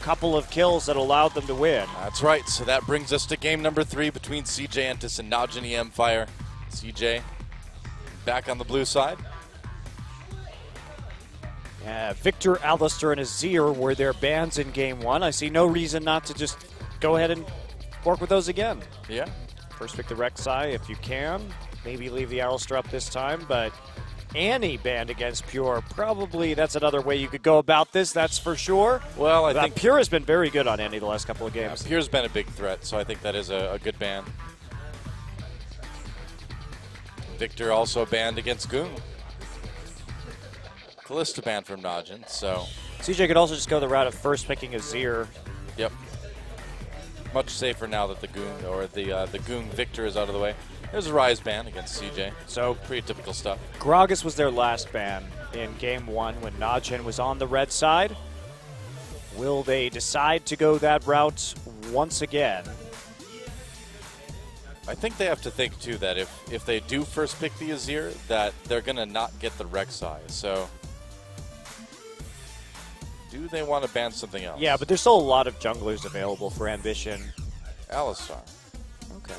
couple of kills that allowed them to win. That's right. So that brings us to game number 3 between CJ Entus and NaJin mFire. CJ back on the blue side. Yeah, Victor, Alistair, and Azir were their bans in game 1. I see no reason not to just go ahead and work with those again. Yeah. First pick the Rek'Sai if you can. Maybe leave the Alistair up this time, but Annie banned against Pure. Probably that's another way you could go about this, that's for sure. Well, I think Pure has been very good on Annie the last couple of games. Yeah, Pure's been a big threat, so I think that is a good ban. Victor also banned against Goong. Kalista banned from NaJin, so. CJ could also just go the route of first picking Azir. Yep. Much safer now that the Goong, or the Goong Victor is out of the way. There's a Rise ban against CJ, so pretty typical stuff. Gragas was their last ban in game 1 when NaJin was on the red side. Will they decide to go that route once again? I think they have to think, too, that if they do first pick the Azir, that they're going to not get the Rek'Sai. So, do they want to ban something else? Yeah, but there's still a lot of junglers available for Ambition. Alistar. Okay.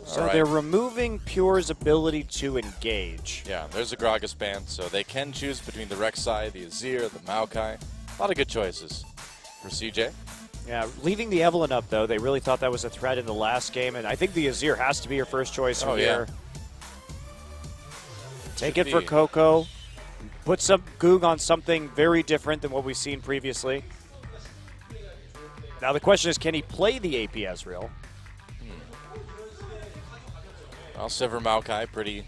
So they're removing Pure's ability to engage. Yeah, there's a Gragas ban, so they can choose between the Rek'Sai, the Azir, the Maokai. A lot of good choices for CJ. Yeah, leaving the Evelynn up, though, they really thought that was a threat in the last game, and I think the Azir has to be your first choice from here. Take it for Coco. Put some Goong on something very different than what we've seen previously. Now the question is, can he play the AP Ezreal? Well, Sivir Maokai, pretty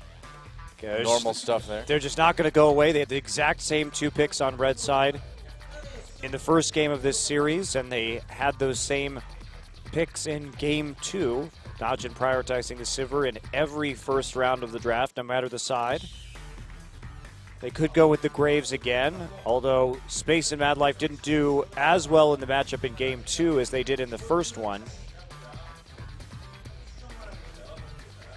normal stuff there. They're just not going to go away. They had the exact same 2 picks on red side in the first game of this series, and they had those same picks in game 2. NaJin prioritizing the Sivir in every first round of the draft, no matter the side. They could go with the Graves again, although Space and Madlife didn't do as well in the matchup in game 2 as they did in the first one.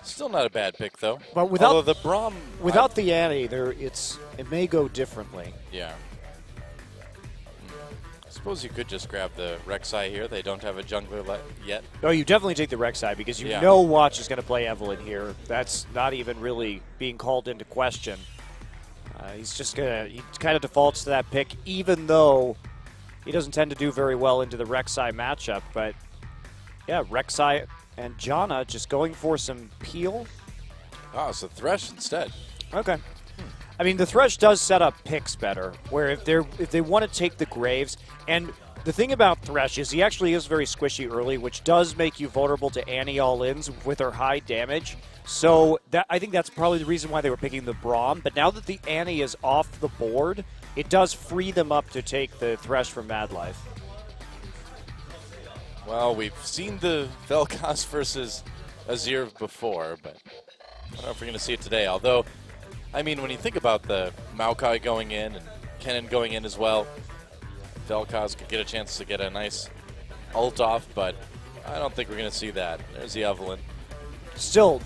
Still not a bad pick, though. But without the Braum, without the Annie, it may go differently. Yeah. I suppose you could just grab the Rek'Sai here. They don't have a jungler yet. No, you definitely take the Rek'Sai because you know Watch is going to play Evelynn here. That's not even really being called into question. He kind of defaults to that pick, even though he doesn't tend to do very well into the Rek'Sai matchup. But yeah, Rek'Sai and Janna just going for some peel. Oh, so Thresh instead. Okay. I mean, the Thresh does set up picks better, where if they want to take the Graves, and the thing about Thresh is he actually is very squishy early, which does make you vulnerable to Annie all-ins with her high damage. So I think that's probably the reason why they were picking the Braum. But now that the Annie is off the board, it does free them up to take the Thresh from Madlife. Well, we've seen the Vel'Koz versus Azir before, but I don't know if we're going to see it today. Although, I mean, when you think about the Maokai going in and Kennen going in as well, Vel'Koz could get a chance to get a nice ult off, but I don't think we're going to see that. There's the Evelynn. Still,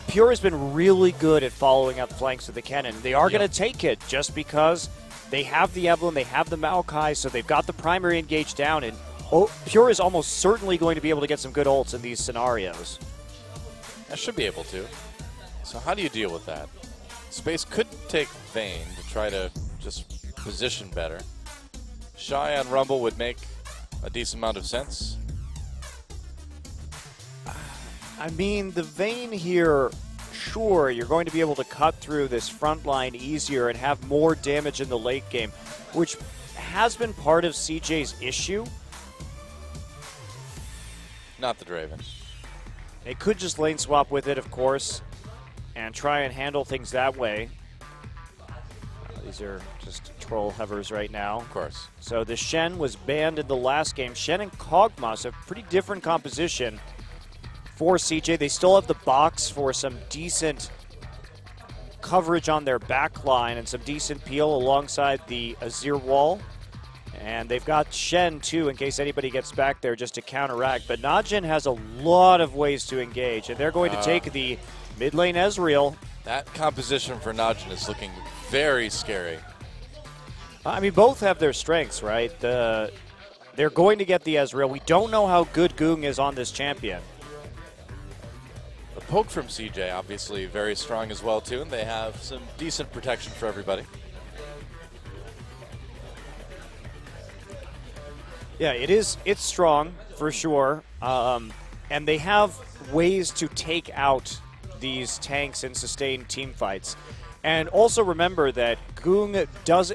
Pure has been really good at following up flanks with the Kennen. They are going to take it just because they have the Evelynn, they have the Maokai, so they've got the primary engaged down, and Pure is almost certainly going to be able to get some good ults in these scenarios. I should be able to. So how do you deal with that? Space could take Vayne to try to just position better. Shy on Rumble would make a decent amount of sense. I mean, the Vayne here, sure, you're going to be able to cut through this front line easier and have more damage in the late game, which has been part of CJ's issue. Not the Draven. They could just lane swap with it, of course, and try and handle things that way. These are just troll hovers right now. Of course. So the Shen was banned in the last game. Shen and Kog'Maw, a pretty different composition for CJ. They still have the box for some decent coverage on their back line and some decent peel alongside the Azir wall. And they've got Shen, too, in case anybody gets back there just to counteract. But NaJin has a lot of ways to engage, and they're going to take the mid lane Ezreal. That composition for NaJin is looking very scary. I mean, both have their strengths, right? They're going to get the Ezreal. We don't know how good Goong is on this champion. The poke from CJ, obviously very strong as well, too, and they have some decent protection for everybody. Yeah, it's strong for sure, and they have ways to take out these tanks and sustain team fights. And also remember that Goong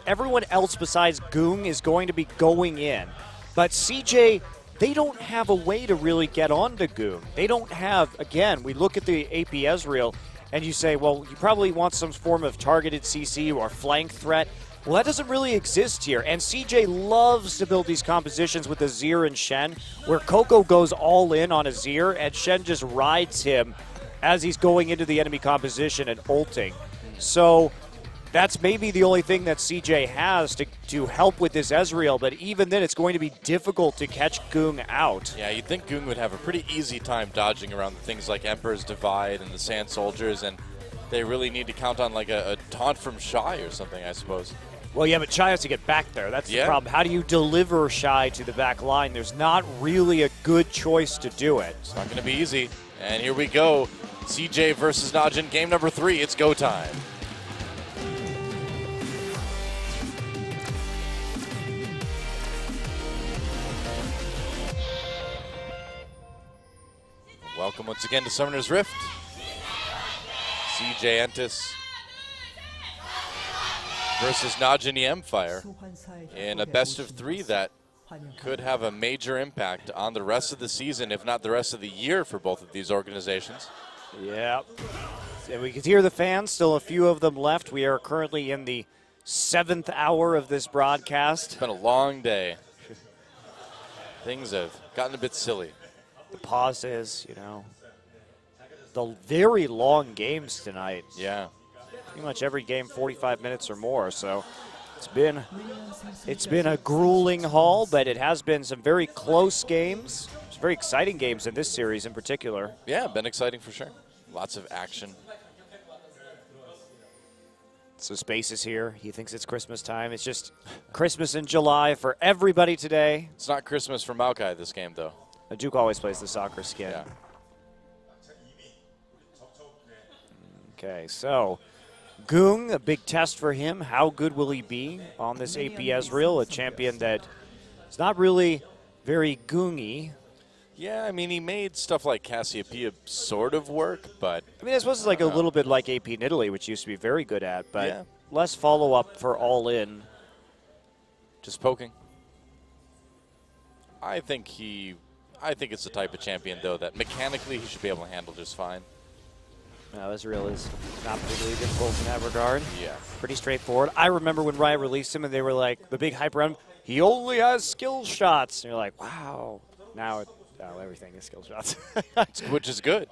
everyone else besides Goong is going to be going in, but CJ, they don't have a way to really get onto Goong. They don't have, again, we look at the AP Ezreal and you say, well, you probably want some form of targeted CC or flank threat. Well, that doesn't really exist here, and CJ loves to build these compositions with Azir and Shen, where Coco goes all in on Azir, and Shen just rides him as he's going into the enemy composition and ulting. So that's maybe the only thing that CJ has to help with this Ezreal, but even then it's going to be difficult to catch Goong out. Yeah, you'd think Goong would have a pretty easy time dodging around the things like Emperor's Divide and the Sand Soldiers, and they really need to count on like a taunt from Shy or something, I suppose. Well, yeah, but Shy has to get back there. That's the problem. How do you deliver Shy to the back line? There's not really a good choice to do it. It's not going to be easy. And here we go. CJ versus NaJin, game number 3. It's go time. Welcome once again to Summoner's Rift. CJ Entus versus NaJin mFire in a best-of-3 that could have a major impact on the rest of the season, if not the rest of the year, for both of these organizations. Yeah. And we can hear the fans, still a few of them left. We are currently in the 7th hour of this broadcast. It's been a long day. Things have gotten a bit silly. The pauses, you know. The very long games tonight. Yeah. Pretty much every game 45 minutes or more, so it's been a grueling haul, but it has been some very close games, some very exciting games in this series in particular. Yeah, been exciting for sure. Lots of action. So Space is here. He thinks it's Christmas time. It's just Christmas in July for everybody today. It's not Christmas for Maokai this game, though. Duke always plays the soccer skin. Yeah. Okay, so Goong, a big test for him. How good will he be on this AP Ezreal, a champion that is not really very Goongy. Yeah, I mean, he made stuff like Cassiopeia sort of work, but... I mean, I suppose it's like a little bit like AP Nidalee, which used to be very good at, but yeah. Less follow-up for all in. Just poking. I think it's the type of champion, though, that mechanically he should be able to handle just fine. No, Ezreal is not particularly difficult in that regard. Yeah. Pretty straightforward. I remember when Riot released him and they were like, the big hype around, he only has skill shots. And you're like, wow. Now everything is skill shots. Which is good.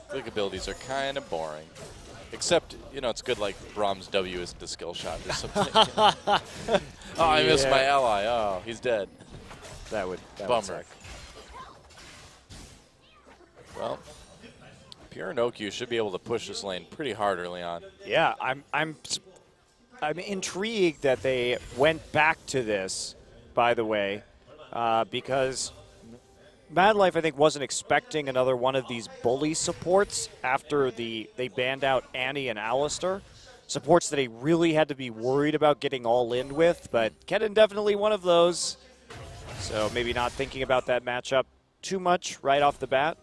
Click abilities are kind of boring. Except, you know, it's good like Braum's W isn't a skill shot or something. Oh, I missed my ally. Oh, he's dead. That would Bummer. suck. Well, Pure Noku should be able to push this lane pretty hard early on. Yeah, I'm intrigued that they went back to this, by the way, because Mad Life, I think, wasn't expecting another one of these bully supports after they banned out Annie and Alistair. Supports that he really had to be worried about getting all in with, but Kennen definitely one of those. So maybe not thinking about that matchup too much right off the bat.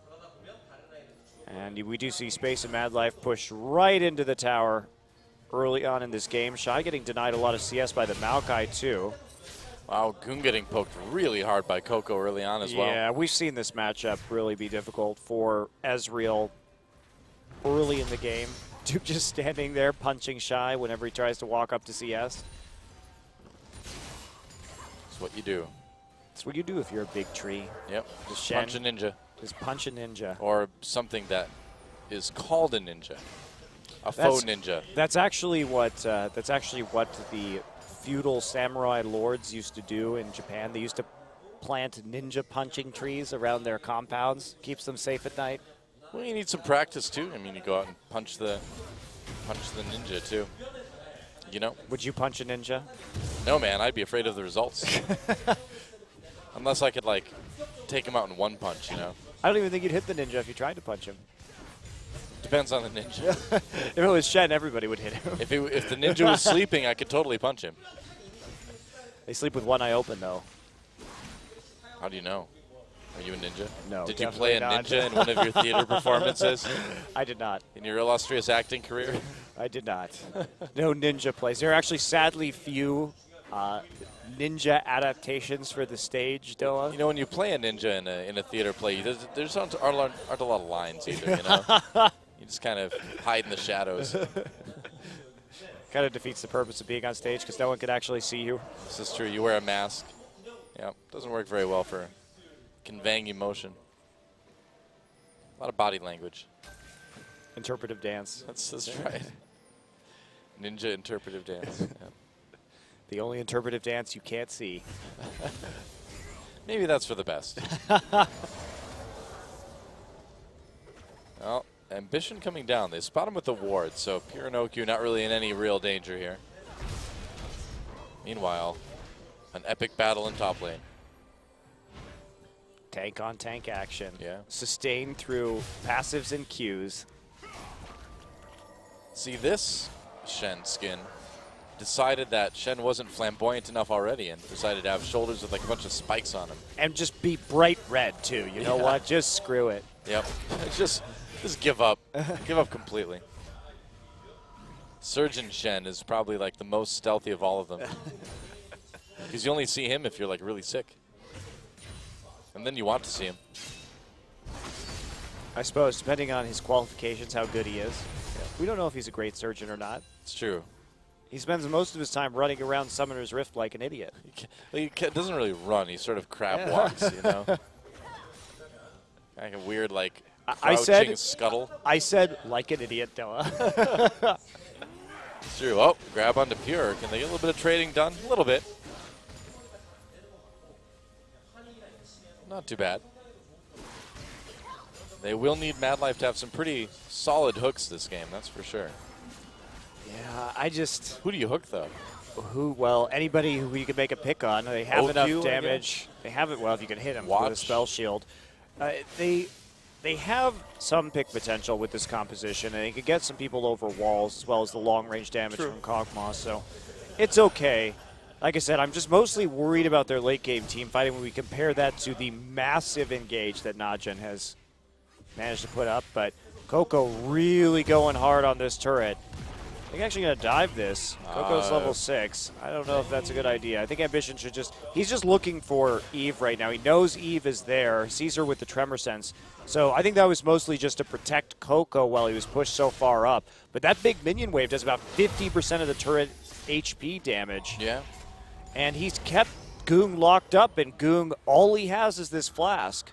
And we do see Space and Mad Life push right into the tower early on in this game. Shy getting denied a lot of CS by the Maokai too. Wow, Goong getting poked really hard by Coco early on as well. Yeah, we've seen this matchup really be difficult for Ezreal early in the game. Duke just standing there punching Shy whenever he tries to walk up to CS. That's what you do. That's what you do if you're a big tree. Yep, Just punch a ninja. Just punch a ninja. Or something that is called a ninja. A faux ninja. That's actually what the feudal samurai lords used to do in Japan. They used to plant ninja punching trees around their compounds. Keeps them safe at night. Well, you need some practice too. I mean, you go out and punch the ninja too. You know? Would you punch a ninja? No, man. I'd be afraid of the results. Unless I could, like, take him out in one punch, you know? I don't even think you'd hit the ninja if you tried to punch him. Depends on the ninja. If it was Shen, everybody would hit him. If the ninja was sleeping, I could totally punch him. They sleep with one eye open, though. How do you know? Are you a ninja? No, Did you play a ninja in one of your theater performances? I did not. In your illustrious acting career? I did not. No ninja plays. There are actually sadly few ninja adaptations for the stage, Doa. You know, when you play a ninja in a theater play, there's aren't a lot of lines either, you know? You just kind of hide in the shadows. Kind of defeats the purpose of being on stage because no one could actually see you. This is true. You wear a mask. Yeah, doesn't work very well for conveying emotion. A lot of body language. Interpretive dance. That's right. Ninja interpretive dance. Yeah. The only interpretive dance you can't see. Maybe that's for the best. Well, Ambition coming down. They spot him with the ward, so Pirinoku not really in any real danger here. Meanwhile, an epic battle in top lane. Tank on tank action. Yeah. Sustained through passives and Qs. See, this Shen skin decided that Shen wasn't flamboyant enough already and decided to have shoulders with like a bunch of spikes on him. And just be bright red, too. You know what? Just screw it. Yep. Just give up. Give up completely. Surgeon Shen is probably like the most stealthy of all of them. Because you only see him if you're like really sick. And then you want to see him. I suppose, depending on his qualifications, how good he is. Yeah. We don't know if he's a great surgeon or not. It's true. He spends most of his time running around Summoner's Rift like an idiot. He doesn't really run. He sort of crab walks, you know? Kind of weird, like, crouching scuttle. I said, like an idiot, Doa. It's true. Oh, grab onto Pure. Can they get a little bit of trading done? A little bit. Not too bad. They will need Madlife to have some pretty solid hooks this game, that's for sure. Yeah, I just... Who do you hook, though? Well, anybody who you can make a pick on. They have enough OQ, damage. They have it, well, if you can hit them Watch. with a spell shield. They have some pick potential with this composition, and they could get some people over walls as well as the long-range damage from Kog'Maw, so it's okay. Like I said, I'm just mostly worried about their late-game team fighting when we compare that to the massive engage that NaJin has managed to put up, but Coco really going hard on this turret. They're actually going to dive this. Coco's level 6. I don't know if that's a good idea. I think Ambition should just... He's just looking for Eve right now. He knows Eve is there. Sees her with the Tremor Sense. So I think that was mostly just to protect Coco while he was pushed so far up. But that big minion wave does about 50% of the turret HP damage. Yeah. And he's kept Goong locked up, and Goong, all he has is this flask.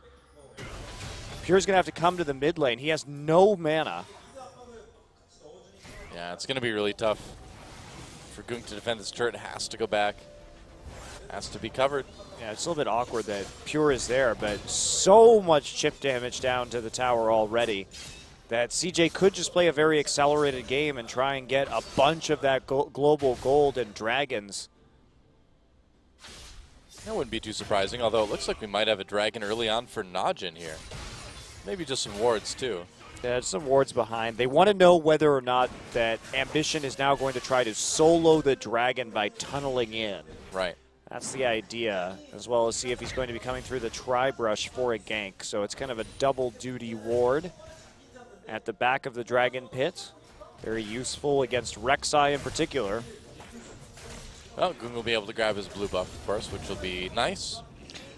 Pure's going to have to come to the mid lane. He has no mana. Yeah, it's going to be really tough for Goong to defend this turret. Has to go back. Has to be covered. Yeah, it's a little bit awkward that Pure is there, but so much chip damage down to the tower already that CJ could just play a very accelerated game and try and get a bunch of that global gold and dragons. That wouldn't be too surprising, although it looks like we might have a dragon early on for NaJin here. Maybe just some wards, too. Yeah, some wards behind. They want to know whether or not that Ambition is now going to try to solo the dragon by tunneling in. Right. That's the idea, as well as see if he's going to be coming through the tri-brush for a gank. So it's kind of a double-duty ward at the back of the dragon pit. Very useful against Rek'Sai in particular. Well, Goong will be able to grab his blue buff, of course, which will be nice.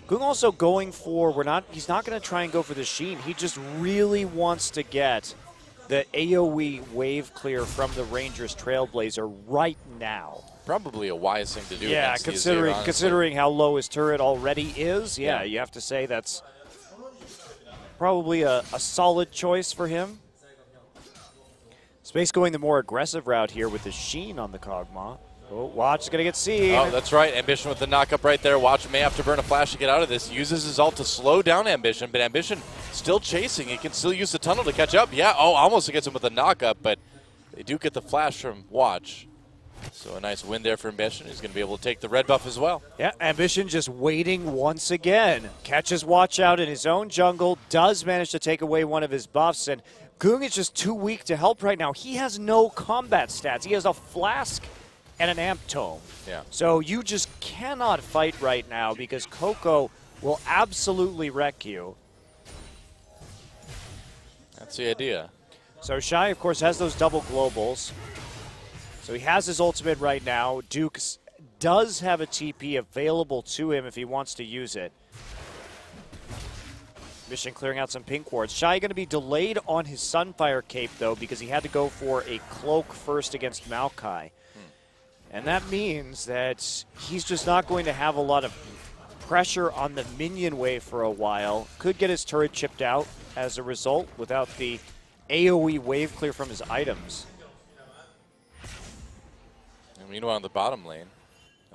Goong also going for, he's not going to try and go for the Sheen. He just really wants to get the AoE wave clear from the Rangers Trailblazer right now. Probably a wise thing to do. Yeah, considering how low his turret already is, yeah, you have to say that's probably a solid choice for him. Space going the more aggressive route here with the Sheen on the Kog'Maw. Oh, Watch is going to get seen. Oh, that's right. Ambition with the knock-up right there. Watch may have to burn a flash to get out of this. Uses his ult to slow down Ambition, but Ambition still chasing. He can still use the tunnel to catch up. Yeah, almost gets him with the knock-up, but they do get the flash from Watch. So a nice win there for Ambition. He's going to be able to take the red buff as well. Yeah, Ambition just waiting once again. Catches Watch out in his own jungle, does manage to take away one of his buffs, and Goong is just too weak to help right now. He has no combat stats. He has a flask and an amp tome. Yeah. So you just cannot fight right now because Coco will absolutely wreck you. That's the idea. So Shy, of course, has those double globals. So he has his ultimate right now. Duke does have a TP available to him if he wants to use it. Mission clearing out some pink wards. Shy going to be delayed on his Sunfire cape, though, because he had to go for a cloak first against Maokai. And that means that he's just not going to have a lot of pressure on the minion wave for a while. Could get his turret chipped out as a result without the AoE wave clear from his items. And meanwhile, in the bottom lane,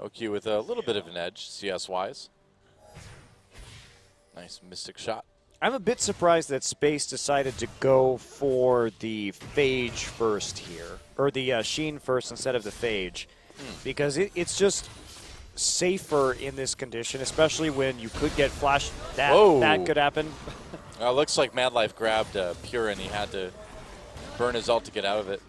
OQ with a little bit of an edge, CS-wise. Nice Mystic shot. I'm a bit surprised that Space decided to go for the Phage first here, or the Sheen first instead of the Phage, because it's just safer in this condition, especially when you could get flash. That could happen. Looks like Madlife grabbed Pure and he had to burn his ult to get out of it.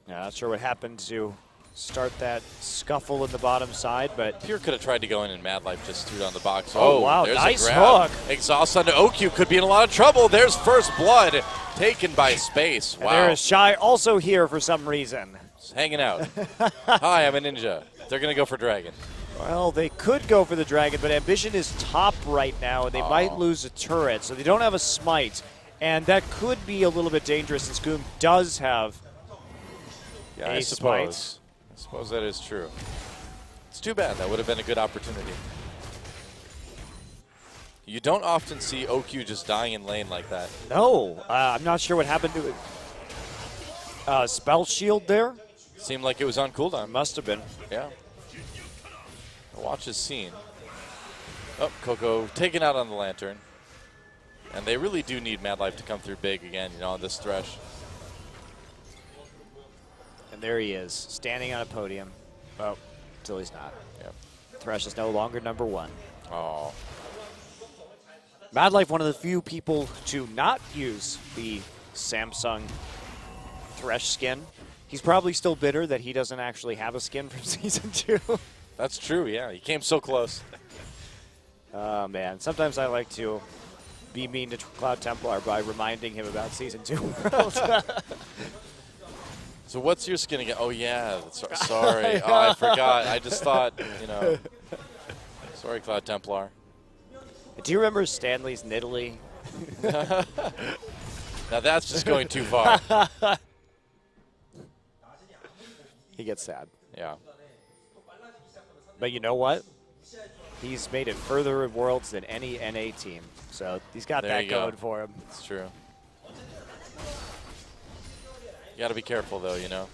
Yeah, not sure what happened to start that scuffle in the bottom side, but Pure could have tried to go in and Madlife just threw down the box. Oh, wow, there's nice a grab. hook. Exhaust onto OQ, could be in a lot of trouble. There's first blood taken by Space. Wow. And there is Shy also here for some reason. Just hanging out. Hi, I'm a ninja. They're going to go for Dragon. Well, they could go for the Dragon, but Ambition is top right now, and they might lose a turret, so they don't have a smite. And that could be a little bit dangerous since Goom does have I suppose. I suppose that is true. It's too bad. That would have been a good opportunity. You don't often see OQ just dying in lane like that. No, I'm not sure what happened to it. Spell shield there? Seemed like it was on cooldown. Must have been. Yeah. The watch is seen. Oh, Coco taken out on the Lantern. And they really do need Madlife to come through big again, you know, on this Thresh. And there he is, standing on a podium. Oh, until he's not. Yep. Thresh is no longer #1. Oh. Madlife, one of the few people to not use the Samsung Thresh skin. He's probably still bitter that he doesn't actually have a skin from Season 2. That's true, yeah. He came so close. Oh, man. Sometimes I like to be mean to Cloud Templar by reminding him about Season 2 World. So what's your skin again? Oh, yeah. Sorry. Oh, I forgot. I just thought, you know. Sorry, Cloud Templar. Do you remember Stanley's Nidalee? Now that's just going too far. He gets sad. Yeah. But you know what? He's made it further in Worlds than any NA team. So he's got that going for him. It's true. You got to be careful, though, you know.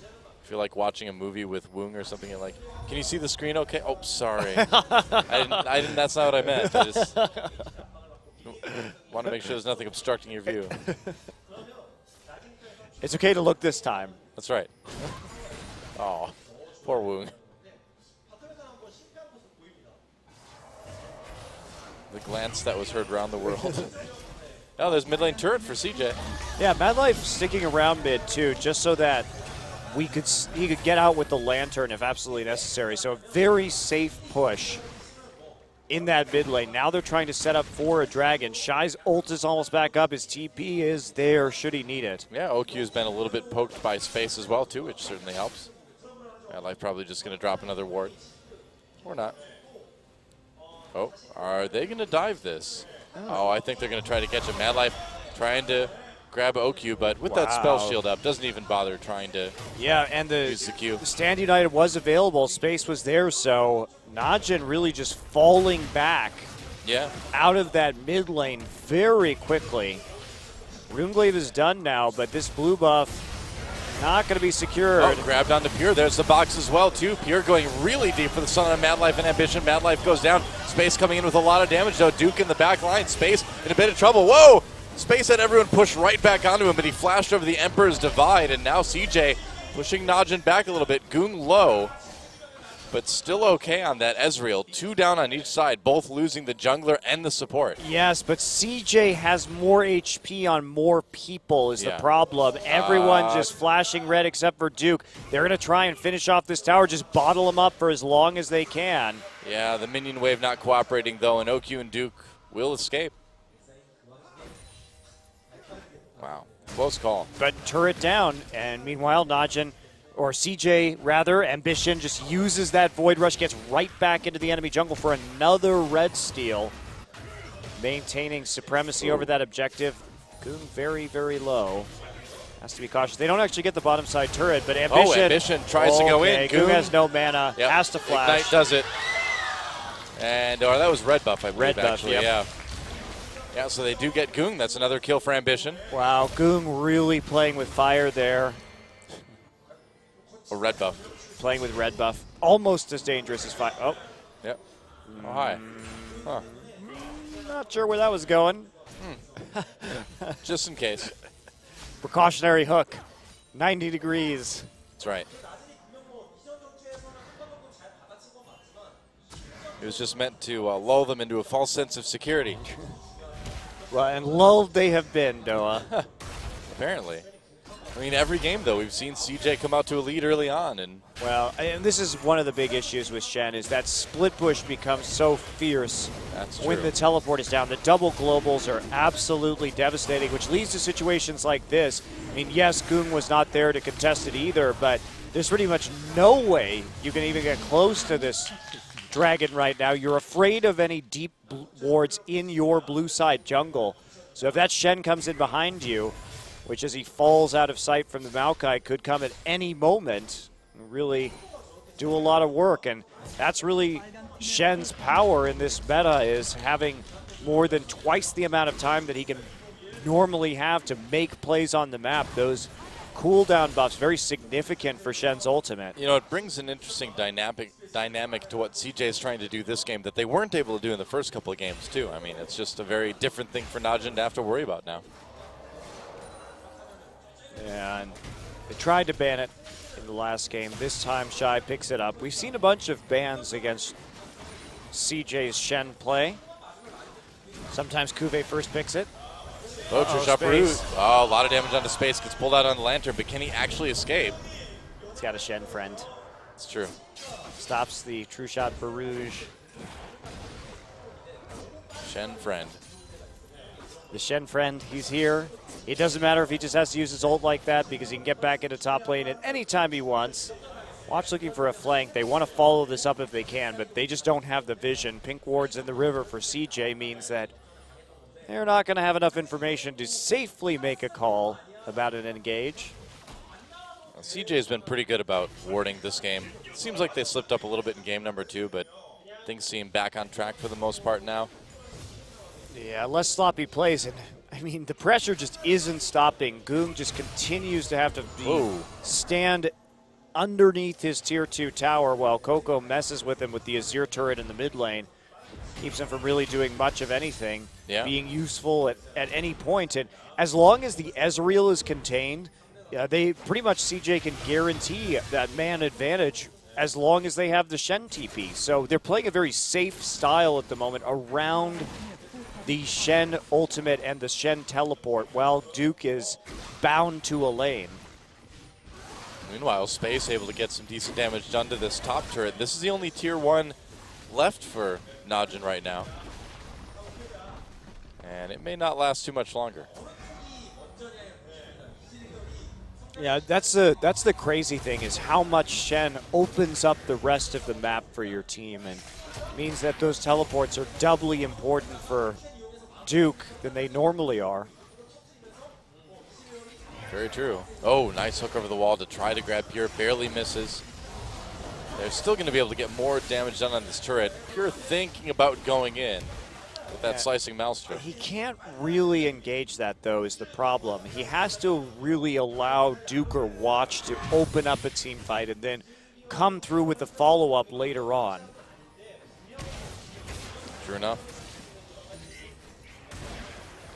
If you're like watching a movie with Woong or something, you're like, can you see the screen okay? Oh, sorry. I didn't, that's not what I meant. I just want to make sure there's nothing obstructing your view. It's okay to look this time. That's right. Oh, poor Woong. The glance that was heard around the world. Oh, there's mid lane turret for CJ. Yeah, Madlife sticking around mid too, just so that he could get out with the Lantern if absolutely necessary. So a very safe push in that mid lane. Now they're trying to set up for a Dragon. Shy's ult is almost back up. His TP is there should he need it. Yeah, OQ has been a little bit poked by Space as well too, which certainly helps. Madlife probably just going to drop another ward. Or not. Oh, are they going to dive this? Oh, I think they're going to try to catch him. Madlife trying to grab OQ, but with that spell shield up, doesn't even bother trying to use the Q. The Stand United was available. Space was there, so NaJin really just falling back out of that mid lane very quickly. Runeglaive is done now, but this blue buff not going to be secured. Oh, grabbed onto Pure. There's the box as well, too. Pure going really deep for the Sun on Madlife and Ambition. Madlife goes down. Space coming in with a lot of damage, though. Duke in the back line. Space in a bit of trouble. Whoa! Space had everyone push right back onto him, but he flashed over the Emperor's Divide, and now CJ Pushing NaJin back a little bit. Goong low, but still okay on that Ezreal. 2 down on each side, both losing the jungler and the support. Yes, but CJ has more HP on more people is the problem. Everyone just flashing red except for Duke. They're going to try and finish off this tower, just bottle him up for as long as they can. Yeah, the minion wave not cooperating, though, and OQ and Duke will escape. Wow, close call. But turret down, and meanwhile, NaJin, or CJ rather, Ambition just uses that Void Rush, gets right back into the enemy jungle for another red steal. Maintaining supremacy over that objective. Goong very, very low. Has to be cautious. They don't actually get the bottom side turret, but Ambition tries to go in. Goong has no mana, has to flash. Ignite does it. And that was red buff, I believe, actually. Yeah. Yeah, so they do get Goong. That's another kill for Ambition. Wow, Goong really playing with fire there. Or red buff. Playing with red buff. Almost as dangerous as fire. Oh. Yep. Oh, hi. Huh. Not sure where that was going. Just in case. Precautionary hook. 90 degrees. That's right. It was just meant to lull them into a false sense of security. Well, and lulled they have been, Doa. Apparently. I mean, every game, though, we've seen CJ come out to a lead early on. Well, and this is one of the big issues with Shen, is that split push becomes so fierce when the teleport is down. The double globals are absolutely devastating, which leads to situations like this. I mean, yes, Goong was not there to contest it either, but there's pretty much no way you can even get close to this dragon right now. You're afraid of any deep wards in your blue side jungle. So if that Shen comes in behind you, which as he falls out of sight from the Maokai could come at any moment, and really do a lot of work. And that's really Shen's power in this meta, is having more than twice the amount of time that he can normally have to make plays on the map. Those cooldown buffs, very significant for Shen's ultimate. You know, it brings an interesting dynamic to what CJ is trying to do this game that they weren't able to do in the first couple of games, too. I mean, it's just a very different thing for NaJin to have to worry about now. Yeah, and they tried to ban it in the last game. This time, Shy picks it up. We've seen a bunch of bans against CJ's Shen play. Sometimes Cuvée first picks it. Oh, a lot of damage onto Space. Gets pulled out on the Lantern, but can he actually escape? He's got a Shen friend. It's true. Stops the True Shot Barouge. Shen friend. The Shen friend, he's here. It doesn't matter if he just has to use his ult like that, because he can get back into top lane at any time he wants. Watch looking for a flank. They want to follow this up if they can, but they just don't have the vision. Pink wards in the river for CJ means that they're not going to have enough information to safely make a call about an engage. Well, CJ's been pretty good about warding this game. It seems like they slipped up a little bit in game number 2, but things seem back on track for the most part now. Yeah, less sloppy plays, and I mean, the pressure just isn't stopping. Goong just continues to have to stand underneath his tier 2 tower while Coco messes with him with the Azir turret in the mid lane. Keeps him from really doing much of anything, being useful at any point. And as long as the Ezreal is contained, they pretty much CJ can guarantee that man advantage as long as they have the Shen TP. So they're playing a very safe style at the moment around the Shen ultimate and the Shen teleport, while Duke is bound to a lane. Meanwhile, Space able to get some decent damage done to this top turret. This is the only tier 1 left for NaJin right now. And it may not last too much longer. Yeah, that's the crazy thing, is how much Shen opens up the rest of the map for your team, and it means that those teleports are doubly important for Duke than they normally are. Very true. Oh, nice hook over the wall to try to grab Pure. Barely misses. They're still going to be able to get more damage done on this turret. Pure thinking about going in with that slicing Maelstrom. He can't really engage that, though, is the problem. He has to really allow Duke or Watch to open up a team fight and then come through with the follow-up later on. True enough.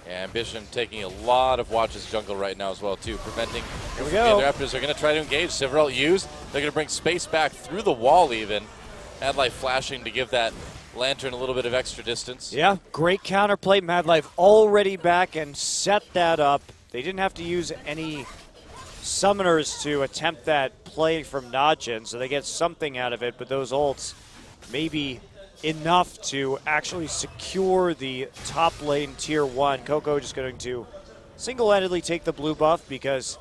Yeah, Ambition taking a lot of watches jungle right now as well, too, preventing. Here we go. The Raptors are going to try to engage. Several used. They're going to bring space back through the wall even. Madlife flashing to give that Lantern a little bit of extra distance. Yeah, great counterplay. Madlife already back and set that up. They didn't have to use any summoners to attempt that play from NaJin, so they get something out of it, but those ults maybe enough to actually secure the top lane tier 1. Coco just going to single-handedly take the blue buff because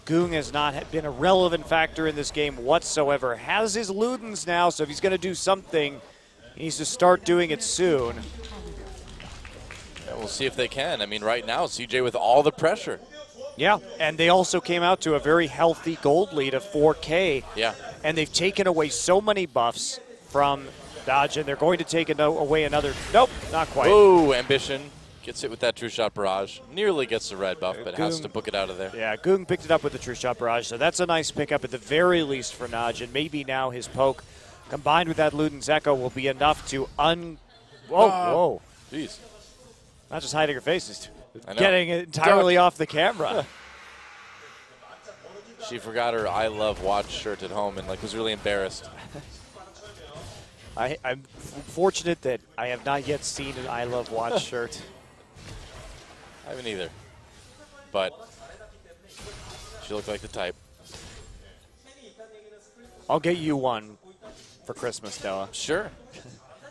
Goong has not been a relevant factor in this game whatsoever. Has his Ludens now, so if he's going to do something, he needs to start doing it soon. And we'll see if they can. I mean, right now, CJ with all the pressure. Yeah, and they also came out to a very healthy gold lead of 4K. Yeah. And they've taken away so many buffs from NaJin. They're going to take away another. Nope, not quite. Oh, Ambition gets it with that True Shot Barrage. Nearly gets the red buff, but has to book it out of there. Yeah, Goong picked it up with the True Shot Barrage, so that's a nice pickup at the very least for NaJin. Maybe now his poke, combined with that Luden's Echo, will be enough to Whoa. Jeez. Not just hiding her face, it's getting it entirely off the camera. She forgot her I Love Watch shirt at home and was really embarrassed. I'm fortunate that I have not yet seen an I Love Watch shirt. I haven't either. But she looked like the type. I'll get you one for Christmas, Noah. Sure.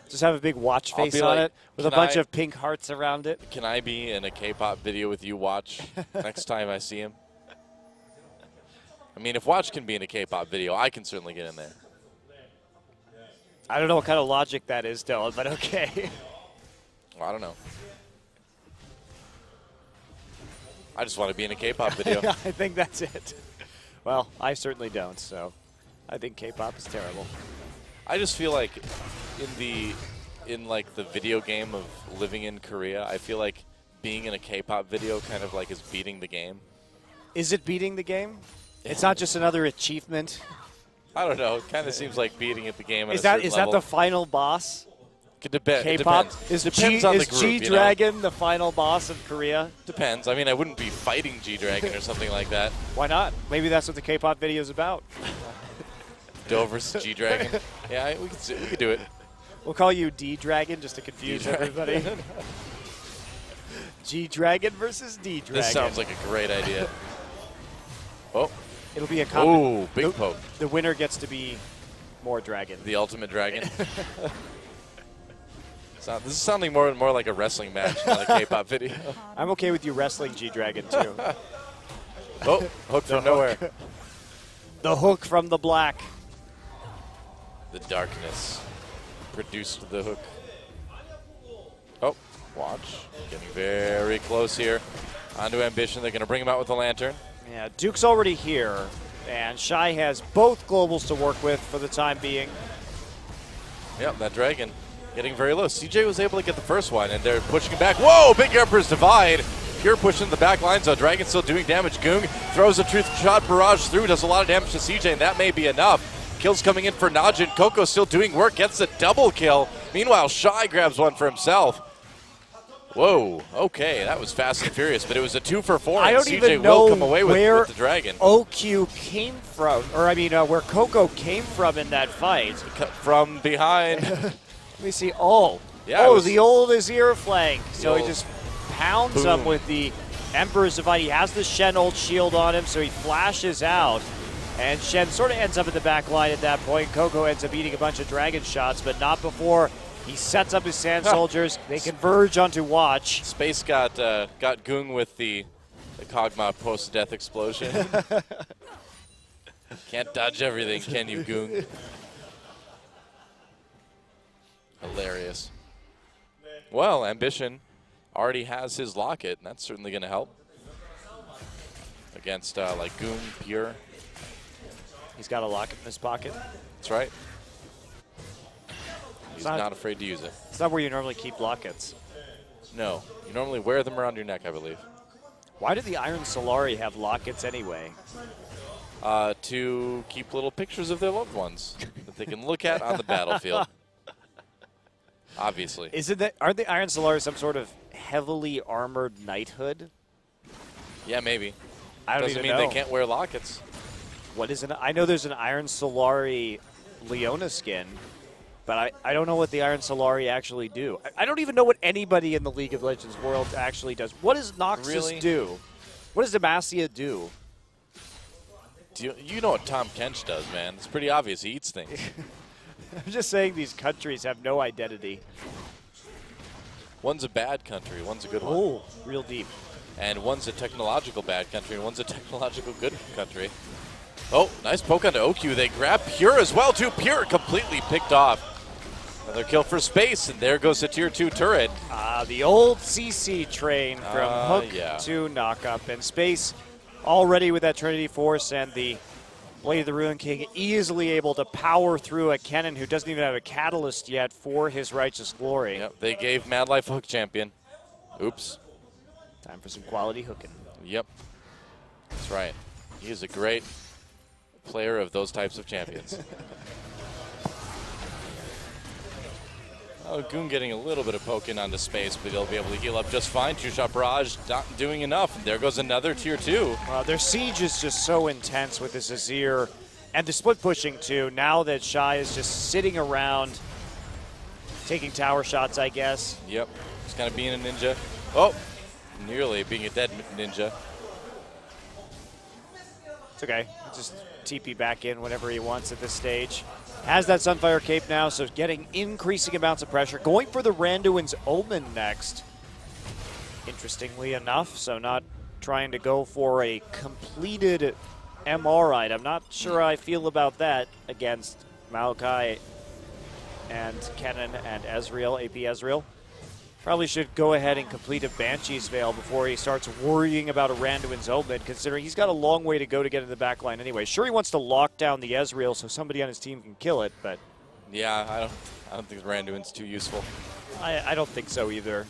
Just have a big watch face on it with a bunch of pink hearts around it. Can I be in a K-pop video with you, Watch, next time I see him? I mean, if Watch can be in a K-pop video, I can certainly get in there. I don't know what kind of logic that is, Dylan, but okay. Well, I don't know. I just want to be in a K-pop video. I think that's it. Well, I certainly don't, so I think K-pop is terrible. I just feel like in the video game of living in Korea, I feel like being in a K-pop video kind of is beating the game. Is it beating the game? It's not just another achievement. I don't know. It kind of seems like beating at the game. Is that the final boss? K-pop depends on the group. Is G-Dragon the final boss of Korea? Depends. I mean, I wouldn't be fighting G-Dragon or something like that. Why not? Maybe that's what the K-pop video is about. Doe versus G-Dragon. Yeah, we could do it. We'll call you D-Dragon just to confuse everybody. G-Dragon versus D-Dragon. This sounds like a great idea. Oh. It'll be a common. Oh, big poke. The winner gets to be more dragon. The ultimate dragon. This is sounding more and more like a wrestling match, not a K-pop video. I'm okay with you wrestling G-Dragon, too. Oh, hook from nowhere. The hook from the black. The darkness produced the hook. Oh, Watch. Getting very close here. Onto Ambition. They're going to bring him out with the Lantern. Yeah, Duke's already here, and Shy has both globals to work with for the time being. Yep, that Dragon getting very low. CJ was able to get the first one, and they're pushing him back. Whoa, big Emperor's Divide. Pure pushing the back line, so Dragon still doing damage. Goong throws a Truth Shot Barrage through, does a lot of damage to CJ, and that may be enough. Kills coming in for NaJin. Coco still doing work, gets a double kill. Meanwhile, Shy grabs one for himself. Whoa, okay, that was fast and furious, but it was a 2 for 4, I don't and CJ even know will come away where with the Dragon. OQ came from, or I mean, where Coco came from in that fight. From behind. Let me see. Oh, yeah, the old Azir flank. So he old. just pounds him with the Emperor's Divide. He has the Shen ult shield on him, so he flashes out. And Shen sort of ends up in the back line at that point. Coco ends up eating a bunch of Dragon shots, but not before he sets up his Sand Soldiers. They converge onto Watch. Space got Goong with the Kog'Maw post-death explosion. Can't dodge everything, can you, Goong? Hilarious. Well, Ambition already has his locket, and that's certainly going to help against Goong, Pure. He's got a locket in his pocket. That's right. He's not afraid to use it. It's not where you normally keep lockets. No. You normally wear them around your neck, I believe. Why do the Iron Solari have lockets anyway? To keep little pictures of their loved ones that they can look at on the battlefield. Obviously. Aren't the Iron Solari some sort of heavily armored knighthood? Yeah, maybe. I don't Doesn't even mean know. they can't wear lockets. What is I know there's an Iron Solari Leona skin, but I don't know what the Iron Solari actually do. I don't even know what anybody in the League of Legends world actually does. What does Noxus do? What does Demacia do? You know what Tom Kench does, man. It's pretty obvious. He eats things. I'm just saying these countries have no identity. One's a bad country, one's a good one. Oh, real deep. And one's a technological bad country, and one's a technological good country. Oh, nice poke onto OQ. They grab Pure as well, too. Pure completely picked off. Another kill for Space, and there goes the Tier 2 turret. The old CC train from hook to knockup. And Space already with that Trinity Force and the Blade of the Ruin King easily able to power through a Kennen who doesn't even have a catalyst yet for his Righteous Glory. Yep, they gave Mad Life a hook champion. Oops. Time for some quality hooking. Yep. That's right. He is a great player of those types of champions. Oh, Goon getting a little bit of poking onto Space, but he'll be able to heal up just fine. Two-shot barrage not doing enough. And there goes another Tier 2. Their siege is just so intense with this Azir and the split pushing too. Now that Shy is just sitting around taking tower shots, I guess. Yep. Just kind of being a ninja. Oh, nearly being a dead ninja. It's okay. Just TP back in whenever he wants at this stage. Has that Sunfire Cape now, so getting increasing amounts of pressure. Going for the Randuin's Omen next, interestingly enough. So not trying to go for a completed MR item. Not sure how I feel about that against Maokai and Kennen and Ezreal, AP Ezreal. Probably should go ahead and complete a Banshee's Veil before he starts worrying about a Randuin's Omen, considering he's got a long way to go to get in the back line anyway. Sure, he wants to lock down the Ezreal so somebody on his team can kill it, but... Yeah, I don't think Randuin's too useful. I don't think so either.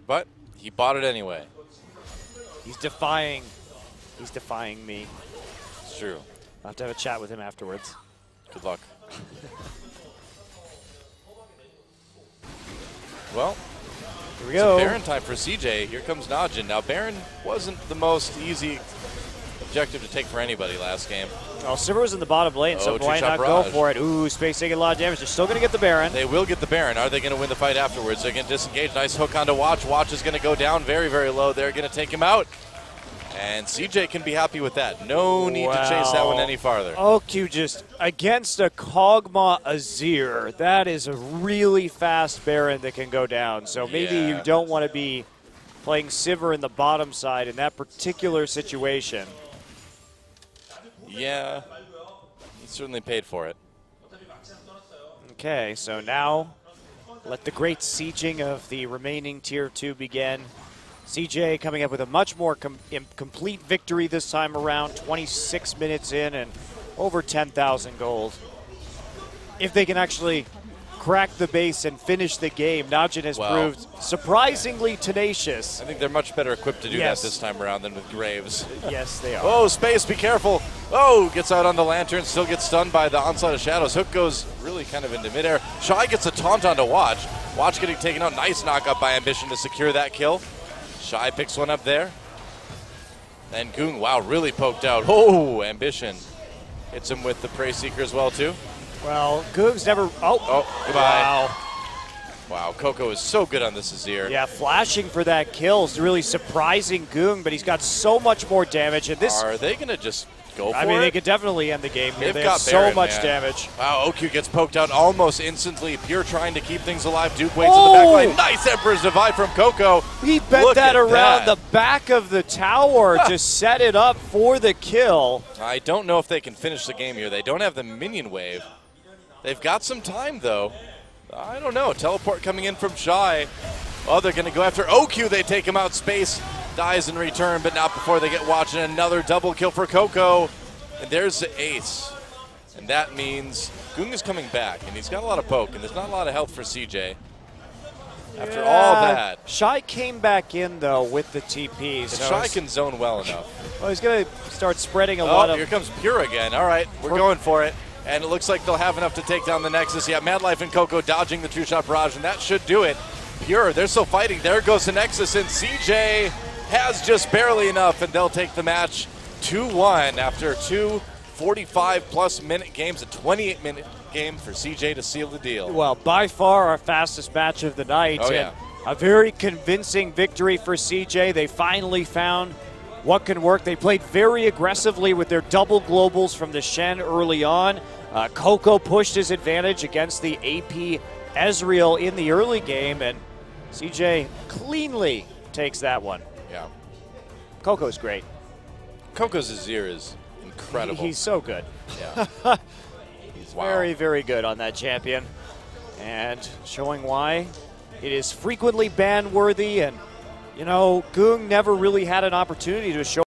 But he bought it anyway. He's defying me. It's true. I'll have to have a chat with him afterwards. Good luck. Well, here we go. Baron time for CJ. Here comes NaJin. Now, Baron wasn't the most easy objective to take for anybody last game. Well, Sivir was in the bottom lane, so why not go for it? Ooh, Space taking a lot of damage. They're still going to get the Baron. They will get the Baron. Are they going to win the fight afterwards? They're going to disengage. Nice hook onto Watch. Watch is going to go down very, very low. They're going to take him out. And CJ can be happy with that. No need to chase that one any farther. OQ just against a Kog'Maw Azir. That is a really fast Baron that can go down. So maybe you don't want to be playing Sivir in the bottom side in that particular situation. Yeah, he certainly paid for it. Okay, so now let the great sieging of the remaining Tier 2 begin. CJ coming up with a much more complete victory this time around, 26 minutes in and over 10,000 gold. If they can actually crack the base and finish the game, NaJin has proved surprisingly tenacious. I think they're much better equipped to do that this time around than with Graves. Yes, they are. Oh, Space, be careful. Oh, gets out on the Lantern, still gets stunned by the onslaught of shadows. Hook goes really kind of into midair. Shy gets a taunt onto Watch. Watch getting taken out. Nice knockup by Ambition to secure that kill. Shy picks one up there. And Goong, wow, really poked out. Oh, Ambition hits him with the Prey Seeker as well, too. Well, Goong's never... Oh, goodbye. Wow, Coco is so good on this Azir. Yeah, flashing for that kill is really surprising Goong, but he's got so much more damage. And this... Are they going to just go for it? I mean, they could definitely end the game here. They've got got so Baron, much man. damage. Wow, OQ gets poked out almost instantly. Pure trying to keep things alive. Duke waits in the back line. Nice Emperor's Divide from Coco. He bent that around the back of the tower to set it up for the kill. I don't know if they can finish the game here. They don't have the minion wave. They've got some time, though. I don't know. Teleport coming in from Shy. Oh, they're going to go after OQ. They take him out. Space dies in return, but not before they get watching. Another double kill for Coco. And there's the ace. And that means Goong is coming back, and he's got a lot of poke, and there's not a lot of health for CJ. After all that. Shy came back in, though, with the TP. So Shy can zone well enough. Well, he's going to start spreading a lot of... Here comes Pure again. All right, we're going for it. And it looks like they'll have enough to take down the Nexus. Yeah, Mad Life and Coco dodging the two-shot barrage, and that should do it. Pure, they're still fighting. There goes the Nexus, and CJ has just barely enough, and they'll take the match 2-1 after two 45-plus minute games, a 28-minute game for CJ to seal the deal. Well, by far our fastest match of the night. Oh, yeah. A very convincing victory for CJ. They finally found what can work. They played very aggressively with their double globals from the Shen early on. Coco pushed his advantage against the AP Ezreal in the early game, and CJ cleanly takes that one. Yeah. Coco's great. Coco's Azir is incredible. He's so good. Yeah. He's very, very good on that champion, and showing why it is frequently ban-worthy. And, you know, Goong never really had an opportunity to show